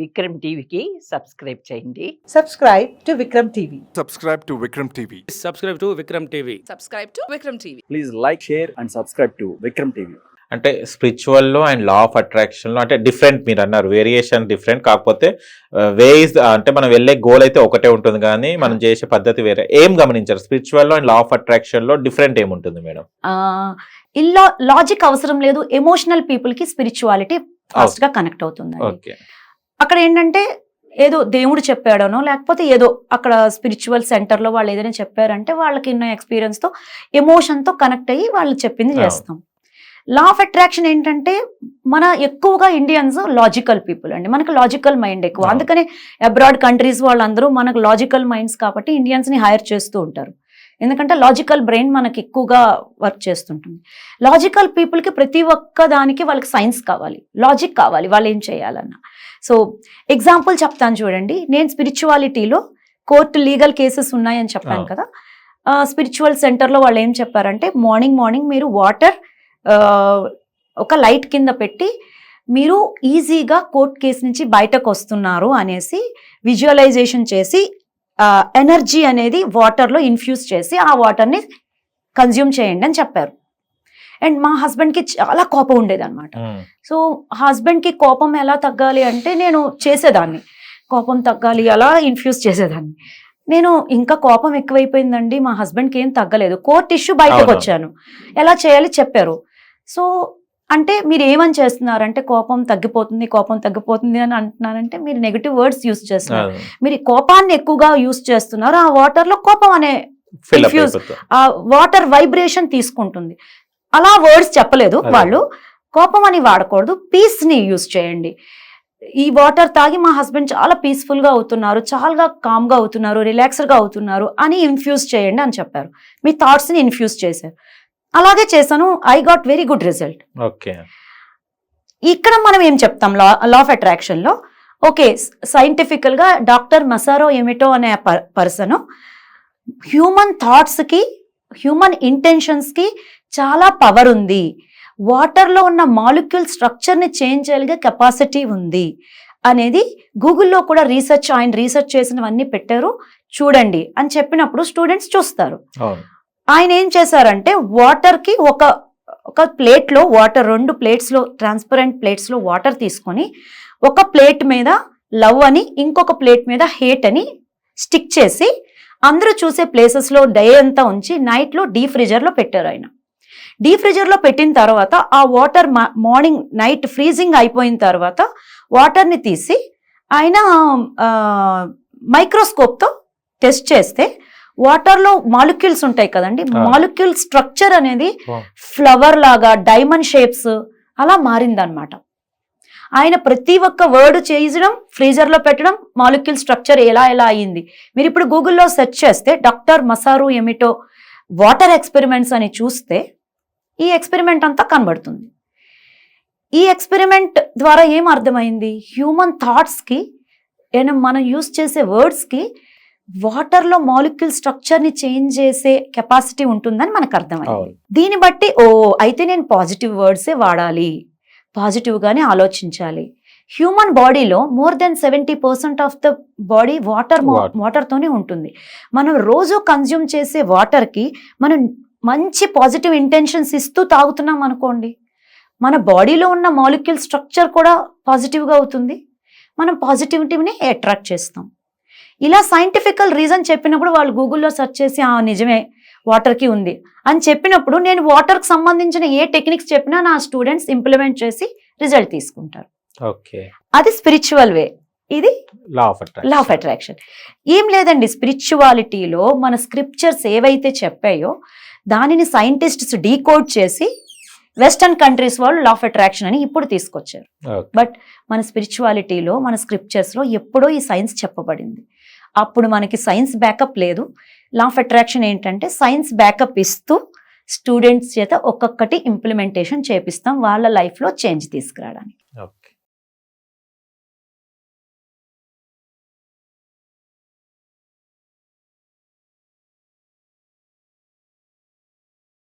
విక్రమ్ టీవీకి సబ్స్క్రైబ్ చేయండి. Subscribe to Vikram TV. Subscribe to Vikram TV. Subscribe to Vikram TV. Subscribe to Vikram TV. Please like, share and subscribe to Vikram TV. అంటే స్పిరిచువల్లో and law of అట్రాక్షన్లో అంటే different, మీరు అన్నారు variation different, కాకపోతే వేస్ అంటే మనం వెళ్ళే goal అయితే ఒకటే ఉంటుంది కానీ మనం చేసే పద్ధతి వేరే. ఏం గమనించారు స్పిరిచువల్లో అండ్ లా ఆఫ్ అట్రాక్షన్లో డిఫరెంట్ ఏముంటుంది మేడం? ఇల్లో లాజిక్ అవసరం లేదు. ఎమోషనల్ పీపుల్ కి స్పిరిచువాలిటీ ఫాస్ట్ గా కనెక్ట్ అవుతుంది. ఓకే, అక్కడ ఏంటంటే ఏదో దేవుడు చెప్పాడనో లేకపోతే ఏదో అక్కడ స్పిరిచువల్ సెంటర్లో వాళ్ళు ఏదైనా చెప్పారంటే వాళ్ళకి ఉన్న ఎక్స్పీరియన్స్తో ఎమోషన్తో కనెక్ట్ అయ్యి వాళ్ళు చెప్పింది చేస్తాం. లా ఆఫ్ అట్రాక్షన్ ఏంటంటే మన ఎక్కువగా ఇండియన్స్ లాజికల్ పీపుల్ అండి, మనకు లాజికల్ మైండ్ ఎక్కువ. అందుకనే అబ్రాడ్ కంట్రీస్ వాళ్ళందరూ మనకు లాజికల్ మైండ్స్ కాబట్టి ఇండియన్స్ని హైర్ చేస్తూ ఉంటారు. ఎందుకంటే లాజికల్ బ్రెయిన్ మనకి ఎక్కువగా వర్క్ చేస్తుంటుంది. లాజికల్ పీపుల్కి ప్రతి ఒక్క దానికి వాళ్ళకి సైన్స్ కావాలి, లాజిక్ కావాలి వాళ్ళు ఏం చేయాలన్నా. సో ఎగ్జాంపుల్ చెప్తాను చూడండి. నేను స్పిరిచువాలిటీలో కోర్టు లీగల్ కేసెస్ ఉన్నాయని చెప్పాను కదా. స్పిరిచువల్ సెంటర్లో వాళ్ళు ఏం చెప్పారంటే మార్నింగ్ మీరు వాటర్ ఒక లైట్ కింద పెట్టి మీరు ఈజీగా కోర్ట్ కేసు నుంచి బయటకు వస్తున్నారు అనేసి విజువలైజేషన్ చేసి ఎనర్జీ అనేది వాటర్లో ఇన్ఫ్యూజ్ చేసి ఆ వాటర్ని కన్జ్యూమ్ చేయండి అని చెప్పారు. అండ్ మా హస్బెండ్కి చాలా కోపం ఉండేది అనమాట. సో హస్బెండ్కి కోపం ఎలా తగ్గాలి అంటే నేను చేసేదాన్ని, కోపం తగ్గాలి అలా ఇన్ఫ్యూజ్ చేసేదాన్ని. నేను ఇంకా కోపం ఎక్కువైపోయిందండి, మా హస్బెండ్కి ఏం తగ్గలేదు, కోర్ట్ ఇష్యూ బయటకు వచ్చాను, ఎలా చేయాలి చెప్పారు. సో అంటే మీరు ఏమని చేస్తున్నారంటే కోపం తగ్గిపోతుంది అని అంటున్నారంటే మీరు నెగిటివ్ వర్డ్స్ యూస్ చేస్తున్నారు, మీరు కోపాన్ని ఎక్కువగా యూస్ చేస్తున్నారు. ఆ వాటర్లో కోపం అనే ఇన్ఫ్యూజ్, ఆ వాటర్ వైబ్రేషన్ తీసుకుంటుంది. అలా వర్డ్స్ చెప్పలేదు వాళ్ళు, కోపం అని వాడకూడదు, పీస్ని యూజ్ చేయండి. ఈ వాటర్ తాగి మా హస్బెండ్ చాలా పీస్ఫుల్గా అవుతున్నారు, చాలా కామ్గా అవుతున్నారు, రిలాక్స్డ్గా అవుతున్నారు అని ఇన్ఫ్యూజ్ చేయండి అని చెప్పారు. మీ థాట్స్ని ఇన్ఫ్యూజ్ చేశారు. అలాగే చేశాను, I got very good result. Okay, ఇక్కడ మనం ఏం చెప్తాం లా ఆఫ్ అట్రాక్షన్లో? ఓకే, సైంటిఫికల్గా డాక్టర్ మసారో ఎమిటో అనే పర్సన్ హ్యూమన్ థాట్స్కి, హ్యూమన్ ఇంటెన్షన్స్కి చాలా పవర్ ఉంది, వాటర్లో ఉన్న మాలిక్యూల్ స్ట్రక్చర్ని చేంజ్ చేయగలిగే కెపాసిటీ ఉంది అనేది గూగుల్లో కూడా ఆయన రీసెర్చ్ చేసినవన్నీ పెట్టారు చూడండి అని చెప్పినప్పుడు స్టూడెంట్స్ చూస్తారు. ఆయన ఏం చేశారంటే వాటర్కి ఒక ప్లేట్లో వాటర్, 2 ప్లేట్స్లో ట్రాన్స్పరెంట్ ప్లేట్స్లో వాటర్ తీసుకొని ఒక ప్లేట్ మీద లవ్ అని ఇంకొక ప్లేట్ మీద హేట్ అని స్టిక్ చేసి అందరూ చూసే ప్లేసెస్లో డే అంతా ఉంచి నైట్లో డీప్ ఫ్రీజర్లో పెట్టారు. ఆయన డీప్ ఫ్రీజర్లో పెట్టిన తర్వాత ఆ వాటర్ నైట్ ఫ్రీజింగ్ అయిపోయిన తర్వాత వాటర్ని తీసి ఆయన మైక్రోస్కోప్తో టెస్ట్ చేస్తే వాటర్లో మాలిక్యూల్స్ ఉంటాయి కదండి, మాలిక్యూల్ స్ట్రక్చర్ అనేది ఫ్లవర్ లాగా డైమండ్ షేప్స్ అలా మారిందనమాట. ఆయన ప్రతి ఒక్క వర్డ్ చేయడం, ఫ్రీజర్లో పెట్టడం, మాలిక్యూల్ స్ట్రక్చర్ ఎలా అయ్యింది. మీరు ఇప్పుడు గూగుల్లో సెర్చ్ చేస్తే డాక్టర్ మసారో ఎమిటో వాటర్ ఎక్స్పెరిమెంట్స్ అని చూస్తే ఈ ఎక్స్పెరిమెంట్ అంతా కనబడుతుంది. ఈ ఎక్స్పెరిమెంట్ ద్వారా ఏం అర్థమైంది, హ్యూమన్ థాట్స్కి మనం యూజ్ చేసే వర్డ్స్కి వాటర్లో మాలిక్యూల్ స్ట్రక్చర్ని చేంజ్ చేసే కెపాసిటీ ఉంటుందని మనకు అర్థమైంది. దీన్ని బట్టి అయితే నేను పాజిటివ్ వర్డ్సే వాడాలి, పాజిటివ్గానే ఆలోచించాలి. హ్యూమన్ బాడీలో more than 70% of the body వాటర్తోనే ఉంటుంది. మనం రోజు కన్జ్యూమ్ చేసే వాటర్కి మనం మంచి పాజిటివ్ ఇంటెన్షన్స్ ఇస్తూ తాగుతున్నాం అనుకోండి, మన బాడీలో ఉన్న మాలిక్యూల్ స్ట్రక్చర్ కూడా పాజిటివ్గా అవుతుంది, మనం పాజిటివిటీని అట్రాక్ట్ చేస్తాం. ఇలా సైంటిఫికల్ రీజన్ చెప్పినప్పుడు వాళ్ళు గూగుల్లో సెర్చ్ చేసి నిజమే వాటర్కి ఉంది అని చెప్పినప్పుడు నేను వాటర్కి సంబంధించిన ఏ టెక్నిక్స్ చెప్పినా నా స్టూడెంట్స్ ఇంప్లిమెంట్ చేసి రిజల్ట్ తీసుకుంటారు. ఓకే, అది స్పిరిచువల్ వే. ఇది లా ఆఫ్ అట్రాక్షన్. ఏం లేదండి, స్పిరిచువాలిటీలో మన స్క్రిప్చర్స్ ఏవైతే చెప్పాయో దానిని సైంటిస్ట్స్ డీకోడ్ చేసి వెస్టర్న్ కంట్రీస్ వాళ్ళు లా ఆఫ్ అట్రాక్షన్ అని ఇప్పుడు తీసుకొచ్చారు. బట్ మన స్పిరిచువాలిటీలో, మన స్క్రిప్చర్స్లో ఎప్పుడో ఈ సైన్స్ చెప్పబడింది. అప్పుడు మనకి సైన్స్ బ్యాకప్ లేదు. లా ఆఫ్ అట్రాక్షన్ ఏంటంటే సైన్స్ బ్యాకప్ ఇస్తూ స్టూడెంట్స్ చేత ఒక్కొక్కటి ఇంప్లిమెంటేషన్ చేపిస్తాం వాళ్ళ లైఫ్లో చేంజ్ తీసుకురావడానికి.